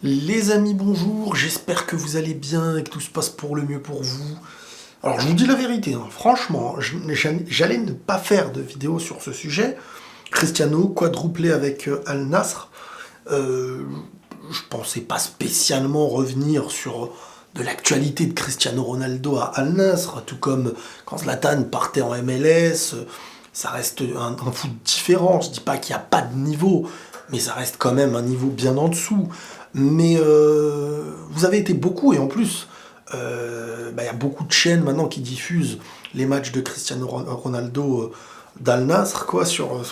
Les amis, bonjour, j'espère que vous allez bien et que tout se passe pour le mieux pour vous. Alors je vous dis la vérité, hein, franchement, j'allais ne pas faire de vidéo sur ce sujet. Cristiano, quadruplé avec Al Nassr. Euh, je pensais pas spécialement revenir sur de l'actualité de Cristiano Ronaldo à Al Nassr, tout comme quand Zlatan partait en MLS. Ça reste un foot différent. Je dis pas qu'il n'y a pas de niveau, mais ça reste quand même un niveau bien en dessous. Mais vous avez été beaucoup, et en plus, il y a beaucoup de chaînes maintenant qui diffusent les matchs de Cristiano Ronaldo d'Al Nassr, quoi,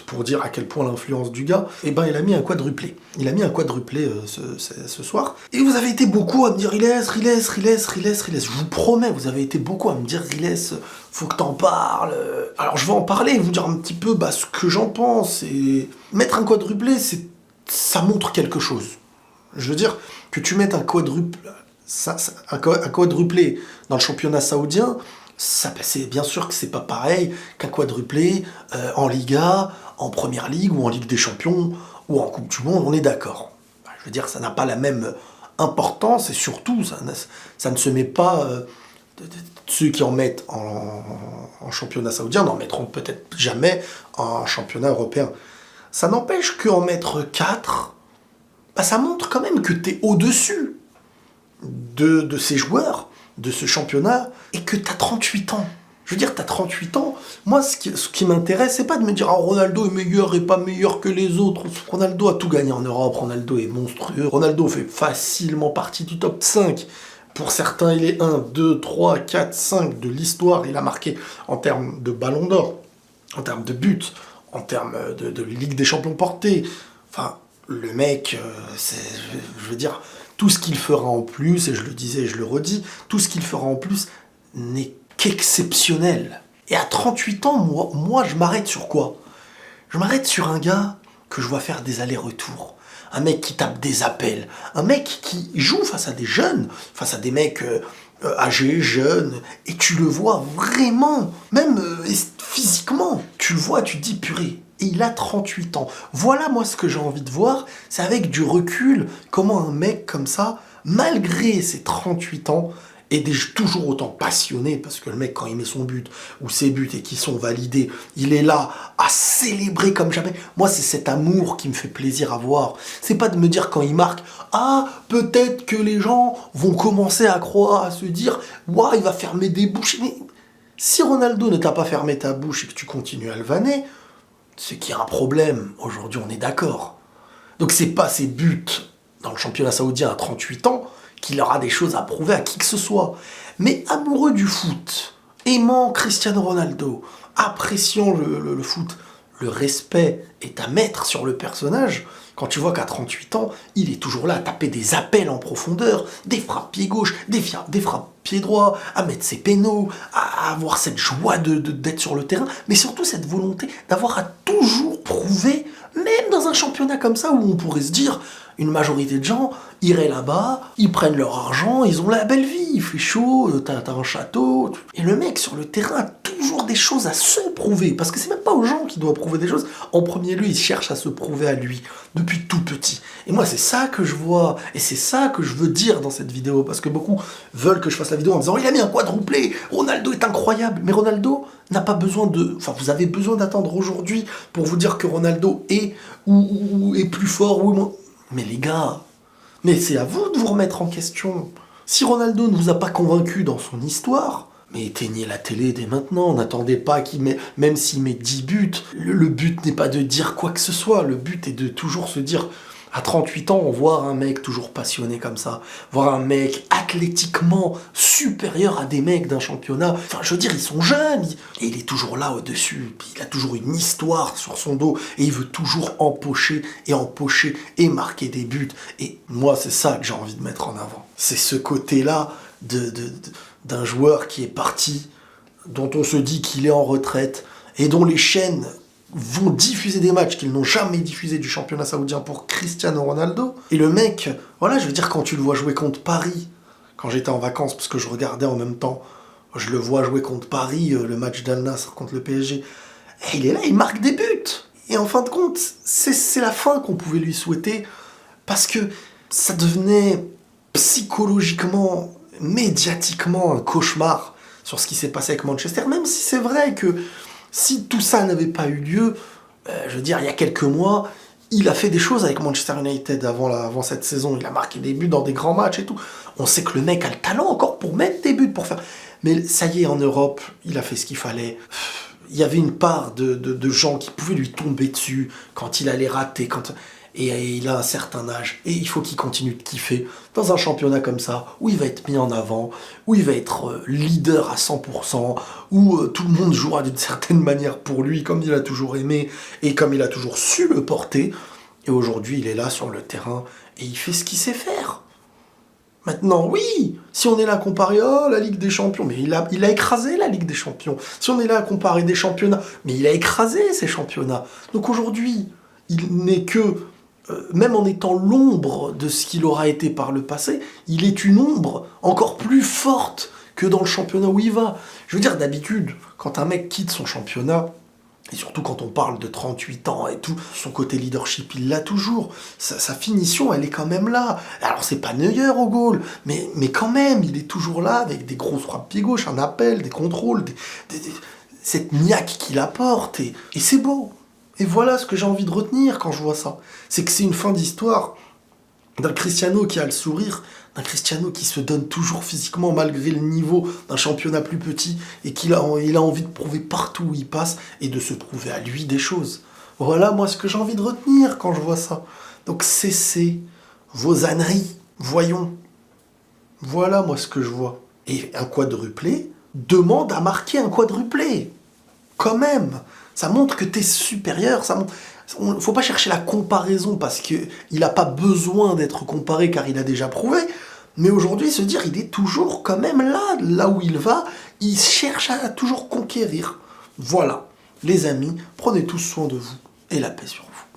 pour dire à quel point l'influence du gars. Et ben, il a mis un quadruplé. Il a mis un quadruplé ce soir. Et vous avez été beaucoup à me dire Riles. Je vous promets, vous avez été beaucoup à me dire Riles, faut que t'en parles. Alors je vais en parler et vous dire un petit peu ce que j'en pense. Et mettre un quadruplé, ça montre quelque chose. Je veux dire, que tu mettes un quadruplé dans le championnat saoudien, c'est bien sûr que c'est pas pareil qu'un quadruplé en Liga, en Première Ligue ou en Ligue des Champions ou en Coupe du Monde, on est d'accord. Je veux dire, ça n'a pas la même importance et surtout, ça ne se met pas... ceux qui en mettent en championnat saoudien n'en mettront peut-être jamais en championnat européen. Ça n'empêche qu'en mettre 4, ça montre quand même que tu es au-dessus de ces joueurs, de ce championnat, et que tu as 38 ans. Je veux dire, tu as 38 ans. Moi, ce qui m'intéresse, c'est pas de me dire Ronaldo est meilleur et pas meilleur que les autres. Ronaldo a tout gagné en Europe, Ronaldo est monstrueux. Ronaldo fait facilement partie du top 5. Pour certains, il est 1, 2, 3, 4, 5 de l'histoire. Il a marqué en termes de ballon d'or, en termes de buts, en termes de Ligue des Champions portée. Enfin, le mec, je veux dire, tout ce qu'il fera en plus, et je le disais et je le redis, tout ce qu'il fera en plus n'est qu'exceptionnel. Et à 38 ans, moi je m'arrête sur quoi? Je m'arrête sur un gars que je vois faire des allers-retours. Un mec qui tape des appels. Un mec qui joue face à des jeunes, face à des mecs âgés, jeunes. Et tu le vois vraiment, même physiquement. Tu le vois, tu te dis purée. Et il a 38 ans. Voilà moi ce que j'ai envie de voir. C'est avec du recul comment un mec comme ça, malgré ses 38 ans, est toujours autant passionné, parce que le mec, quand il met son but, ou ses buts, et qui sont validés, il est là à célébrer comme jamais. Moi, c'est cet amour qui me fait plaisir à voir. C'est pas de me dire quand il marque, peut-être que les gens vont commencer à croire, à se dire, il va fermer des bouches. Mais si Ronaldo ne t'a pas fermé ta bouche et que tu continues à le vanner, c'est qu'il y a un problème. Aujourd'hui, on est d'accord. Donc c'est pas ses buts dans le championnat saoudien à 38 ans qu'il aura des choses à prouver à qui que ce soit. Mais amoureux du foot, aimant Cristiano Ronaldo, appréciant le foot, le respect est à mettre sur le personnage. Quand tu vois qu'à 38 ans, il est toujours là à taper des appels en profondeur, des frappes pied gauche, des frappes pied droit, à mettre ses pénaux, à avoir cette joie d'être sur le terrain, mais surtout cette volonté d'avoir à toujours prouver, même dans un championnat comme ça où on pourrait se dire, une majorité de gens iraient là-bas, ils prennent leur argent, ils ont la belle vie, il fait chaud, t'as un château. Et le mec sur le terrain a toujours des choses à se prouver, parce que c'est même pas aux gens qui doivent prouver des choses. En premier lieu, il cherche à se prouver à lui, depuis tout petit. Et moi, c'est ça que je vois, et c'est ça que je veux dire dans cette vidéo, parce que beaucoup veulent que je fasse la vidéo en disant il a mis un quadruplé, Ronaldo est incroyable. Mais Ronaldo n'a pas besoin de... Enfin, vous avez besoin d'attendre aujourd'hui pour vous dire que Ronaldo est ou est plus fort ou moins... Mais les gars, mais c'est à vous de vous remettre en question. Si Ronaldo ne vous a pas convaincu dans son histoire, mais éteignez la télé dès maintenant, n'attendez pas qu'il met, même s'il met 10 buts, le but n'est pas de dire quoi que ce soit, le but est de toujours se dire, à 38 ans, voir un mec toujours passionné comme ça, voir un mec athlétiquement supérieur à des mecs d'un championnat, enfin je veux dire, ils sont jeunes, et il est toujours là au-dessus, puis il a toujours une histoire sur son dos, et il veut toujours empocher et marquer des buts, et moi c'est ça que j'ai envie de mettre en avant. C'est ce côté-là d'un joueur qui est parti, dont on se dit qu'il est en retraite, et dont les chaînes vont diffuser des matchs qu'ils n'ont jamais diffusés du championnat saoudien pour Cristiano Ronaldo. Et le mec, voilà, je veux dire, quand tu le vois jouer contre Paris, quand j'étais en vacances, parce que je regardais en même temps, je le vois jouer contre Paris, le match d'Al Nassr contre le PSG, et il est là, il marque des buts. Et en fin de compte, c'est la fin qu'on pouvait lui souhaiter, parce que Ça devenait psychologiquement, médiatiquement un cauchemar sur ce qui s'est passé avec Manchester, même si c'est vrai que si tout ça n'avait pas eu lieu, je veux dire, il y a quelques mois, il a fait des choses avec Manchester United avant cette saison. Il a marqué des buts dans des grands matchs et tout. On sait que le mec a le talent encore pour mettre des buts, pour faire... Mais ça y est, en Europe, il a fait ce qu'il fallait. Il y avait une part de gens qui pouvaient lui tomber dessus quand il allait rater, et il a un certain âge. Et il faut qu'il continue de kiffer dans un championnat comme ça, où il va être mis en avant, où il va être leader à 100%, où tout le monde jouera d'une certaine manière pour lui, comme il a toujours aimé, et comme il a toujours su le porter. Et aujourd'hui, il est là sur le terrain, et il fait ce qu'il sait faire. Maintenant, oui, si on est là à comparer, oh, la Ligue des Champions, mais il a écrasé la Ligue des Champions. Si on est là à comparer des championnats, mais il a écrasé ces championnats. Donc aujourd'hui, il n'est que, même en étant l'ombre de ce qu'il aura été par le passé, il est une ombre encore plus forte que dans le championnat où il va. Je veux dire, d'habitude, quand un mec quitte son championnat, et surtout quand on parle de 38 ans et tout, son côté leadership, il l'a toujours. Sa finition, elle est quand même là. Alors c'est pas Neuer au goal, mais quand même, il est toujours là avec des grosses frappes pied gauche, un appel, des contrôles, cette niaque qu'il apporte. Et c'est beau. Et voilà ce que j'ai envie de retenir quand je vois ça. C'est que c'est une fin d'histoire d'un Cristiano qui a le sourire, d'un Cristiano qui se donne toujours physiquement malgré le niveau d'un championnat plus petit et il a envie de prouver partout où il passe et de se prouver à lui des choses. Voilà moi ce que j'ai envie de retenir quand je vois ça. Donc cessez vos âneries, voyons. Voilà moi ce que je vois. Et un quadruplé demande à marquer un quadruplé. Quand même. Ça montre que t'es supérieur, faut pas chercher la comparaison parce qu'il n'a pas besoin d'être comparé car il a déjà prouvé. Mais aujourd'hui, se dire, il est toujours quand même là où il va, il cherche à toujours conquérir. Voilà, les amis, prenez tous soin de vous et la paix sur vous.